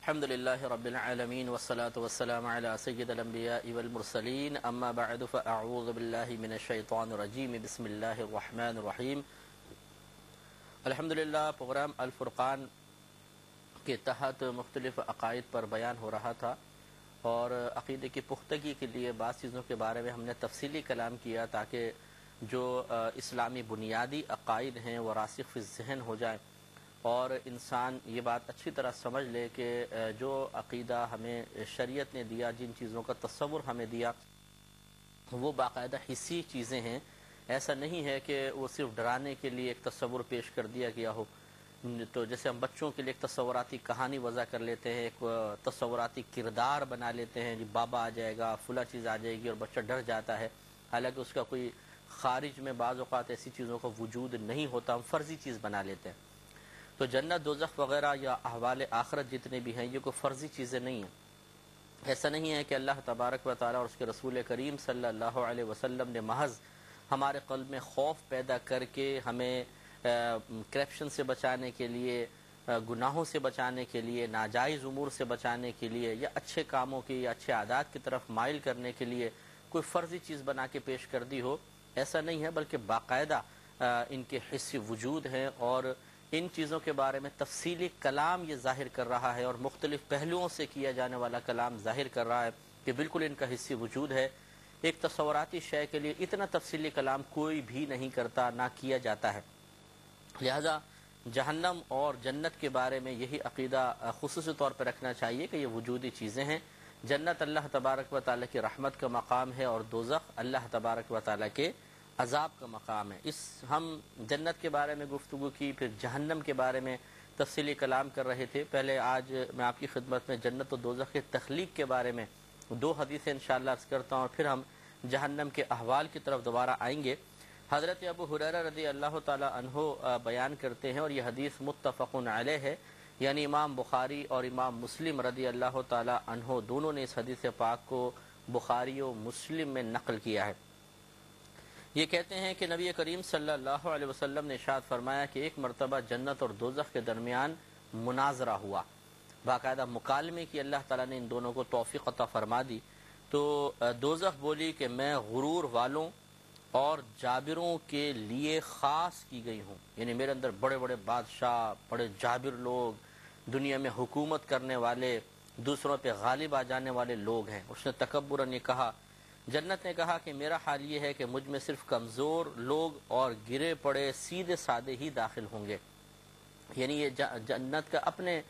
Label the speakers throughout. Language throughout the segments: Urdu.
Speaker 1: الحمد للہ رب العالمین والصلاة والسلام علی سید الانبیاء والمرسلین اما بعد فاعوذ باللہ من الشیطان الرجیم بسم اللہ الرحمن الرحیم۔ الحمدللہ پروگرام الفرقان کے تحت مختلف عقائد پر بیان ہو رہا تھا اور عقیدے کی پختگی کے لیے بعض چیزوں کے بارے میں ہم نے تفصیلی کلام کیا تاکہ جو اسلامی بنیادی عقائد ہیں وہ راسخ فی الذہن ہو جائیں اور انسان یہ بات اچھی طرح سمجھ لے کہ جو عقیدہ ہمیں شریعت نے دیا، جن چیزوں کا تصور ہمیں دیا، وہ باقاعدہ حسی چیزیں ہیں۔ ایسا نہیں ہے کہ وہ صرف ڈرانے کے لیے ایک تصور پیش کر دیا گیا ہو۔ تو جیسے ہم بچوں کے لیے ایک تصوراتی کہانی وضع کر لیتے ہیں، ایک تصوراتی کردار بنا لیتے ہیں، جی بابا آ جائے گا، فلاں چیز آ جائے گی اور بچہ ڈر جاتا ہے، حالانکہ اس کا کوئی خارج میں بعض اوقات ایسی چیزوں کا وجود نہیں ہوتا، ہم فرضی چیز بنا لیتے ہیں۔ تو جنت دوزخ وغیرہ یا احوال آخرت جتنے بھی ہیں یہ کوئی فرضی چیزیں نہیں ہیں۔ ایسا نہیں ہے کہ اللہ تبارک و تعالیٰ اور اس کے رسول کریم صلی اللہ علیہ وسلم نے محض ہمارے قلب میں خوف پیدا کر کے ہمیں کرپشن سے بچانے کے لیے، گناہوں سے بچانے کے لیے، ناجائز امور سے بچانے کے لیے یا اچھے کاموں کی یا اچھے عادات کی طرف مائل کرنے کے لیے کوئی فرضی چیز بنا کے پیش کر دی ہو، ایسا نہیں ہے، بلکہ باقاعدہ ان کے حصے وجود ہیں اور ان چیزوں کے بارے میں تفصیلی کلام یہ ظاہر کر رہا ہے اور مختلف پہلوؤں سے کیا جانے والا کلام ظاہر کر رہا ہے کہ بالکل ان کا حصہ وجود ہے۔ ایک تصوراتی شے کے لیے اتنا تفصیلی کلام کوئی بھی نہیں کرتا، نہ کیا جاتا ہے۔ لہذا جہنم اور جنت کے بارے میں یہی عقیدہ خصوصی طور پر رکھنا چاہیے کہ یہ وجودی چیزیں ہیں۔ جنت اللہ تبارک و تعالیٰ کی رحمت کا مقام ہے اور دوزخ اللہ تبارک و تعالیٰ کے عذاب کا مقام ہے۔ ہم جنت کے بارے میں گفتگو کی، پھر جہنم کے بارے میں تفصیلی کلام کر رہے تھے۔ پہلے آج میں آپ کی خدمت میں جنت و دوزخ کے تخلیق کے بارے میں دو حدیثیں انشاءاللہ عرض کرتا ہوں اور پھر ہم جہنم کے احوال کی طرف دوبارہ آئیں گے۔ حضرت ابو ہریرہ رضی اللہ تعالی عنہ بیان کرتے ہیں اور یہ حدیث متفق علیہ ہے، یعنی امام بخاری اور امام مسلم رضی اللہ تعالی عنہ دونوں نے اس حدیث پاک کو بخاری و مسلم میں نقل کیا ہے۔ یہ کہتے ہیں کہ نبی کریم صلی اللہ علیہ وسلم نے ارشاد فرمایا کہ ایک مرتبہ جنت اور دوزخ کے درمیان مناظرہ ہوا، باقاعدہ مکالمے کی اللہ تعالیٰ نے ان دونوں کو توفیق عطا فرما دی۔ تو دوزخ بولی کہ میں غرور والوں اور جابروں کے لیے خاص کی گئی ہوں، یعنی میرے اندر بڑے بڑے بادشاہ، بڑے جابر لوگ، دنیا میں حکومت کرنے والے، دوسروں پہ غالب آ جانے والے لوگ ہیں۔ اس نے تکبراً یہ کہا۔ جنت نے کہا کہ میرا حال یہ ہے کہ مجھ میں صرف کمزور لوگ اور گرے پڑے سیدھے سادے ہی داخل ہوں گے، یعنی یہ جنت کا اپنے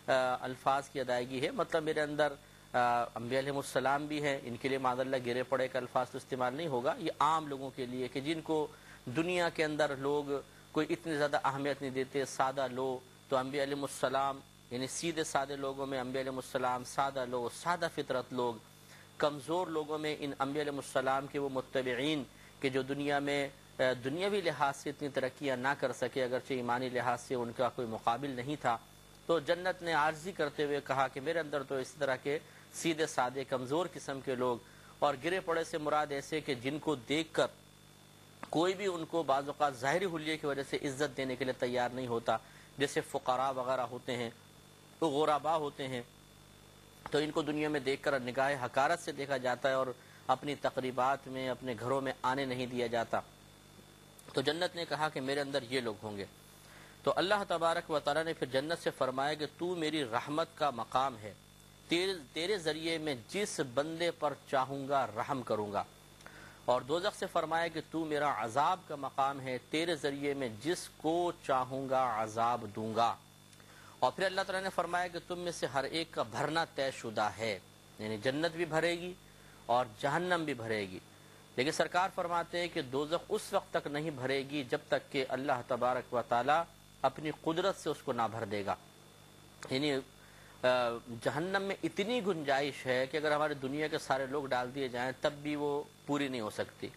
Speaker 1: الفاظ کی ادائیگی ہے، مطلب میرے اندر انبیاء علیہ السلام بھی ہیں، ان کے لیے معاذ اللہ گرے پڑے کا الفاظ تو استعمال نہیں ہوگا، یہ عام لوگوں کے لیے کہ جن کو دنیا کے اندر لوگ کوئی اتنی زیادہ اہمیت نہیں دیتے، سادہ لوگ، تو انبیاء علیہ السلام یعنی سیدھے سادے لوگوں میں انبیاء علیہ السلام، سادہ لوگ، سادہ فطرت لوگ، کمزور لوگوں میں ان انبیاء علیہ السلام کے وہ متبعین کہ جو دنیا میں دنیاوی لحاظ سے اتنی ترقیاں نہ کر سکے، اگرچہ ایمانی لحاظ سے ان کا کوئی مقابل نہیں تھا۔ تو جنت نے عارضی کرتے ہوئے کہا کہ میرے اندر تو اس طرح کے سیدھے سادے کمزور قسم کے لوگ، اور گرے پڑے سے مراد ایسے کہ جن کو دیکھ کر کوئی بھی ان کو بعض اوقات ظاہری حلیے کی وجہ سے عزت دینے کے لیے تیار نہیں ہوتا، جیسے فقراء وغیرہ ہوتے ہیں، تو غرباء ہوتے ہیں، تو ان کو دنیا میں دیکھ کر نگاہ حقارت سے دیکھا جاتا ہے اور اپنی تقریبات میں، اپنے گھروں میں آنے نہیں دیا جاتا۔ تو جنت نے کہا کہ میرے اندر یہ لوگ ہوں گے۔ تو اللہ تبارک و تعالیٰ نے پھر جنت سے فرمایا کہ تو میری رحمت کا مقام ہے، تیرے ذریعے میں جس بندے پر چاہوں گا رحم کروں گا۔ اور دوزخ سے فرمایا کہ تو میرا عذاب کا مقام ہے، تیرے ذریعے میں جس کو چاہوں گا عذاب دوں گا۔ اور پھر اللہ تعالیٰ نے فرمایا کہ تم میں سے ہر ایک کا بھرنا طے شدہ ہے، یعنی جنت بھی بھرے گی اور جہنم بھی بھرے گی، لیکن سرکار فرماتے ہیں کہ دوزخ اس وقت تک نہیں بھرے گی جب تک کہ اللہ تبارک و تعالیٰ اپنی قدرت سے اس کو نہ بھر دے گا۔ یعنی جہنم میں اتنی گنجائش ہے کہ اگر ہماری دنیا کے سارے لوگ ڈال دیے جائیں تب بھی وہ پوری نہیں ہو سکتی۔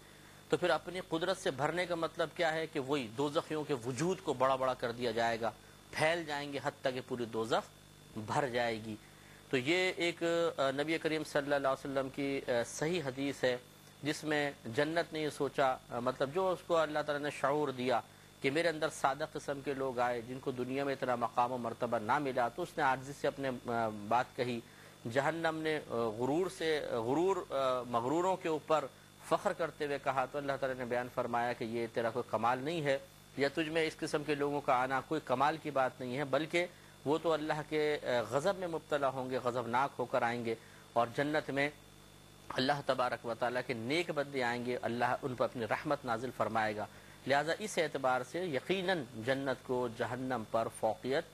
Speaker 1: تو پھر اپنی قدرت سے بھرنے کا مطلب کیا ہے کہ وہی دوزخیوں کے وجود کو بڑا بڑا کر دیا جائے گا، پھیل جائیں گے حتیٰ کہ پوری دوزخ بھر جائے گی۔ تو یہ ایک نبی کریم صلی اللہ علیہ وسلم کی صحیح حدیث ہے جس میں جنت نے یہ سوچا، مطلب جو اس کو اللہ تعالیٰ نے شعور دیا کہ میرے اندر سادہ قسم کے لوگ آئے جن کو دنیا میں اتنا مقام و مرتبہ نہ ملا، تو اس نے عاجزی سے اپنے بات کہی۔ جہنم نے مغروروں کے اوپر فخر کرتے ہوئے کہا، تو اللہ تعالیٰ نے بیان فرمایا کہ یہ تیرا کوئی کمال نہیں ہے، یا تجھ میں اس قسم کے لوگوں کا آنا کوئی کمال کی بات نہیں ہے، بلکہ وہ تو اللہ کے غضب میں مبتلا ہوں گے، غضبناک ہو کر آئیں گے، اور جنت میں اللہ تبارک و تعالیٰ کے نیک بندے آئیں گے، اللہ ان پر اپنی رحمت نازل فرمائے گا۔ لہٰذا اس اعتبار سے یقیناً جنت کو جہنم پر فوقیت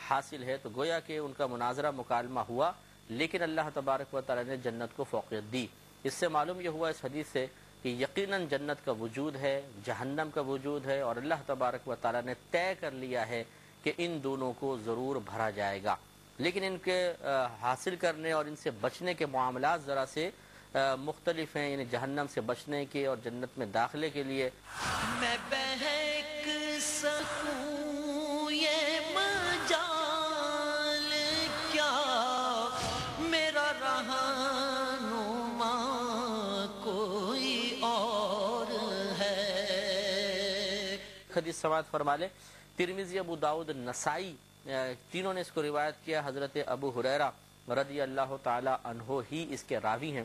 Speaker 1: حاصل ہے۔ تو گویا کہ ان کا مناظرہ مکالمہ ہوا، لیکن اللہ تبارک و تعالیٰ نے جنت کو فوقیت دی۔ اس سے معلوم یہ ہوا اس حدیث سے کہ یقیناً جنت کا وجود ہے، جہنم کا وجود ہے، اور اللہ تبارک و تعالیٰ نے طے کر لیا ہے کہ ان دونوں کو ضرور بھرا جائے گا، لیکن ان کے حاصل کرنے اور ان سے بچنے کے معاملات ذرا سے مختلف ہیں، یعنی جہنم سے بچنے کے اور جنت میں داخلے کے لیے
Speaker 2: میں بہک سکوں یہ مجال کیا، میرا رہنما کوئی اور ہے۔
Speaker 1: حدیث سماعت فرما لیں، ترمذی، ابو داؤد، نسائی تینوں نے اس کو روایت کیا۔ حضرت ابو ہریرہ رضی اللہ تعالی عنہ ہی اس کے راوی ہیں۔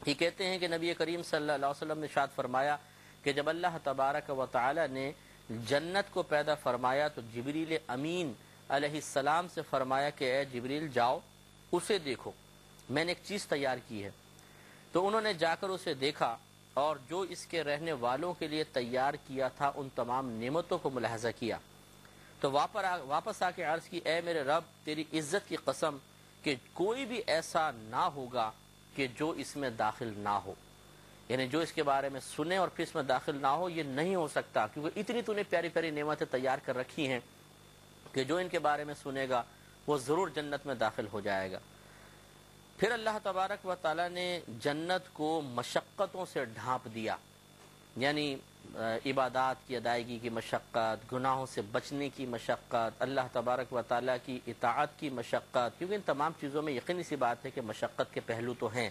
Speaker 1: یہ کہتے ہیں کہ نبی کریم صلی اللہ علیہ وسلم نے ارشاد فرمایا کہ جب اللہ تبارک و تعالی نے جنت کو پیدا فرمایا تو جبریل امین علیہ السلام سے فرمایا کہ اے جبریل جاؤ اسے دیکھو، میں نے ایک چیز تیار کی ہے۔ تو انہوں نے جا کر اسے دیکھا اور جو اس کے رہنے والوں کے لیے تیار کیا تھا ان تمام نعمتوں کو ملاحظہ کیا، تو واپس آ کے عرض کی، اے میرے رب تیری عزت کی قسم کہ کوئی بھی ایسا نہ ہوگا کہ جو اس میں داخل نہ ہو، یعنی جو اس کے بارے میں سنے اور پھر اس میں داخل نہ ہو، یہ نہیں ہو سکتا، کیونکہ اتنی تو نے پیاری پیاری نعمتیں تیار کر رکھی ہیں کہ جو ان کے بارے میں سنے گا وہ ضرور جنت میں داخل ہو جائے گا۔ پھر اللہ تبارک و تعالیٰ نے جنت کو مشقتوں سے ڈھانپ دیا، یعنی عبادات کی ادائیگی کی مشقت، گناہوں سے بچنے کی مشقت، اللہ تبارک و تعالیٰ کی اطاعت کی مشقت، کیونکہ ان تمام چیزوں میں یقینی سی بات ہے کہ مشقت کے پہلو تو ہیں۔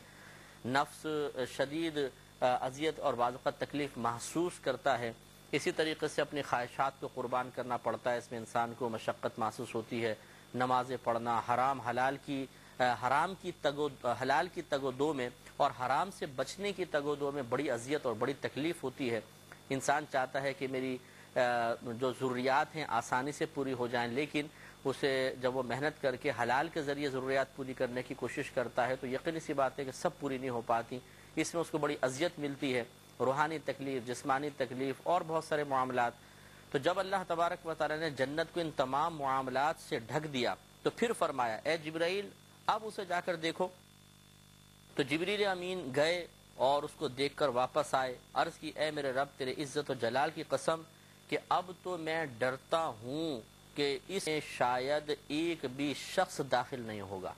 Speaker 1: نفس شدید اذیت اور بعض اوقات تکلیف محسوس کرتا ہے، اسی طریقے سے اپنی خواہشات کو قربان کرنا پڑتا ہے، اس میں انسان کو مشقت محسوس ہوتی ہے۔ نمازیں پڑھنا، حلال کی تگ و دو میں اور حرام سے بچنے کی تگ و دو میں بڑی اذیت اور بڑی تکلیف ہوتی ہے۔ انسان چاہتا ہے کہ میری جو ضروریات ہیں آسانی سے پوری ہو جائیں، لیکن اسے جب وہ محنت کر کے حلال کے ذریعے ضروریات پوری کرنے کی کوشش کرتا ہے تو یقینی سی بات ہے کہ سب پوری نہیں ہو پاتی، اس میں اس کو بڑی اذیت ملتی ہے، روحانی تکلیف، جسمانی تکلیف اور بہت سارے معاملات۔ تو جب اللہ تبارک و تعالی نے جنت کو ان تمام معاملات سے ڈھک دیا تو پھر فرمایا، اے جبرائیل اب اسے جا کر دیکھو۔ تو جبریل امین گئے اور اس کو دیکھ کر واپس آئے، عرض کی، اے میرے رب تیرے عزت و جلال کی قسم کہ اب تو میں ڈرتا ہوں کہ اس میں شاید ایک بھی شخص داخل نہیں ہوگا۔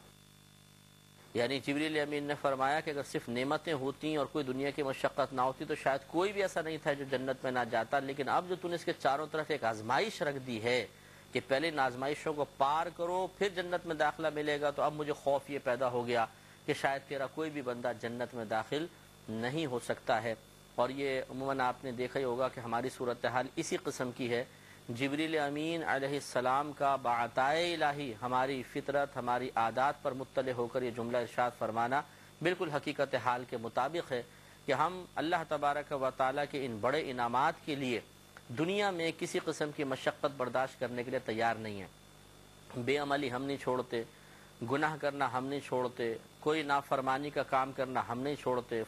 Speaker 1: یعنی جبریل امین نے فرمایا کہ اگر صرف نعمتیں ہوتی اور کوئی دنیا کی مشقت نہ ہوتی تو شاید کوئی بھی ایسا نہیں تھا جو جنت میں نہ جاتا، لیکن اب جو تو نے اس کے چاروں طرف ایک آزمائش رکھ دی ہے کہ پہلے ان آزمائشوں کو پار کرو پھر جنت میں داخلہ ملے گا، تو اب مجھے خوف یہ پیدا ہو گیا کہ شاید تیرا کوئی بھی بندہ جنت میں داخل نہیں ہو سکتا ہے۔ اور یہ عموماً آپ نے دیکھا ہی ہوگا کہ ہماری صورتحال اسی قسم کی ہے۔ جبریل امین علیہ السلام کا بعطائے الہی ہماری فطرت، ہماری عادات پر مطلع ہو کر یہ جملہ ارشاد فرمانا بالکل حقیقت حال کے مطابق ہے کہ ہم اللہ تبارک و تعالیٰ کے ان بڑے انعامات کے لیے دنیا میں کسی قسم کی مشقت برداشت کرنے کے لیے تیار نہیں ہیں۔ بے عملی ہم نہیں چھوڑتے، گناہ کرنا ہم نہیں چھوڑتے، کوئی نافرمانی کا کام کرنا ہم نہیں چھوڑتے،